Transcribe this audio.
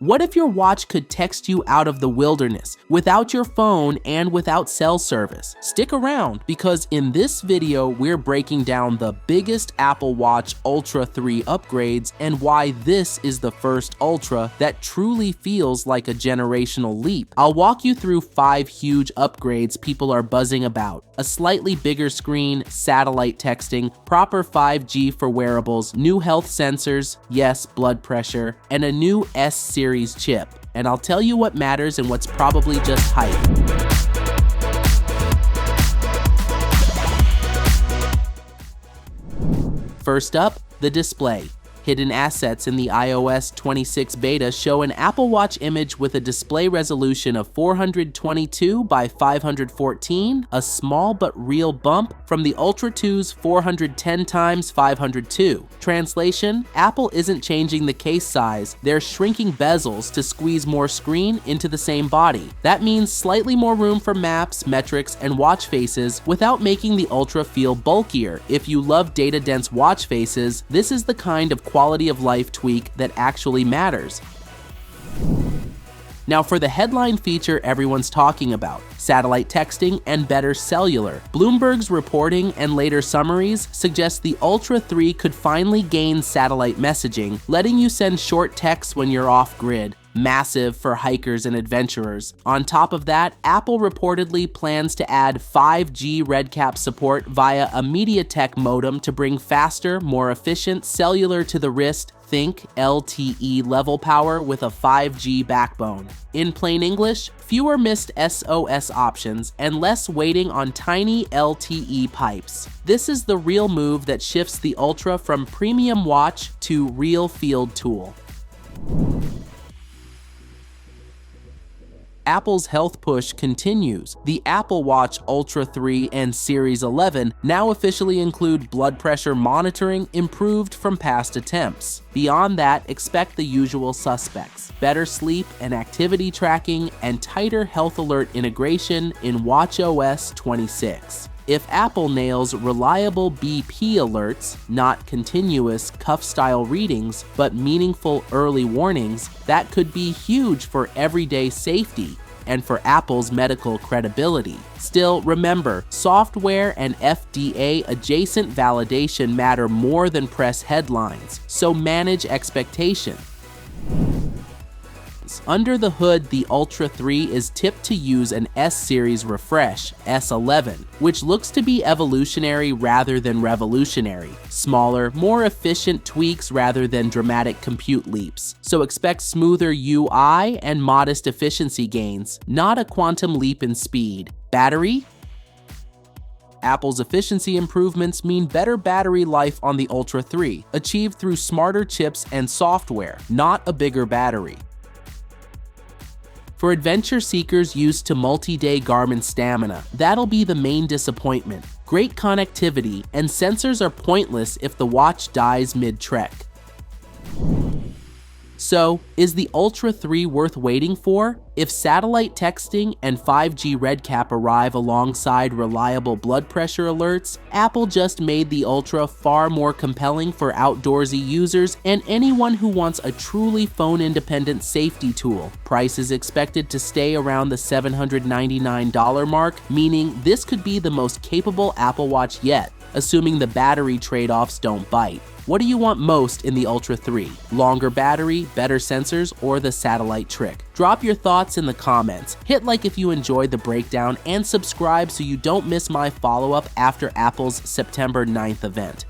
What if your watch could text you out of the wilderness, without your phone and without cell service? Stick around, because in this video we're breaking down the biggest Apple Watch Ultra 3 upgrades and why this is the first Ultra that truly feels like a generational leap. I'll walk you through 5 huge upgrades people are buzzing about: a slightly bigger screen, satellite texting, proper 5G for wearables, new health sensors, yes, blood pressure, and a new S-series chip. And I'll tell you what matters and what's probably just hype. First up, the display. Hidden assets in the iOS 26 beta show an Apple Watch image with a display resolution of 422 by 514, a small but real bump from the Ultra 2's 410 x 502. Translation: Apple isn't changing the case size, they're shrinking bezels to squeeze more screen into the same body. That means slightly more room for maps, metrics, and watch faces without making the Ultra feel bulkier. If you love data-dense watch faces, this is the kind of quality of life tweak that actually matters. Now for the headline feature everyone's talking about: satellite texting and better cellular. Bloomberg's reporting and later summaries suggest the Ultra 3 could finally gain satellite messaging, letting you send short texts when you're off-grid. Massive for hikers and adventurers. On top of that, Apple reportedly plans to add 5G RedCap support via a MediaTek modem to bring faster, more efficient cellular to the wrist, think LTE level power with a 5G backbone. In plain English, fewer missed SOS options and less waiting on tiny LTE pipes. This is the real move that shifts the Ultra from premium watch to real field tool. Apple's health push continues. The Apple Watch Ultra 3 and Series 11 now officially include blood pressure monitoring improved from past attempts. Beyond that, expect the usual suspects: better sleep and activity tracking and tighter health alert integration in watchOS 26. If Apple nails reliable BP alerts, not continuous cuff-style readings, but meaningful early warnings, that could be huge for everyday safety and for Apple's medical credibility. Still, remember, software and FDA-adjacent validation matter more than press headlines, so manage expectation. Under the hood, the Ultra 3 is tipped to use an S-series refresh, S11, which looks to be evolutionary rather than revolutionary. Smaller, more efficient tweaks rather than dramatic compute leaps. So expect smoother UI and modest efficiency gains, not a quantum leap in speed. Battery? Apple's efficiency improvements mean better battery life on the Ultra 3, achieved through smarter chips and software, not a bigger battery. For adventure seekers used to multi-day Garmin stamina, that'll be the main disappointment. Great connectivity, and sensors are pointless if the watch dies mid-trek. So, is the Ultra 3 worth waiting for? If satellite texting and 5G RedCap arrive alongside reliable blood pressure alerts, Apple just made the Ultra far more compelling for outdoorsy users and anyone who wants a truly phone-independent safety tool. Price is expected to stay around the $799 mark, meaning this could be the most capable Apple Watch yet, assuming the battery trade-offs don't bite. What do you want most in the Ultra 3? Longer battery, better sensors, or the satellite trick? Drop your thoughts in the comments. Hit like if you enjoyed the breakdown and subscribe so you don't miss my follow-up after Apple's September 9th event.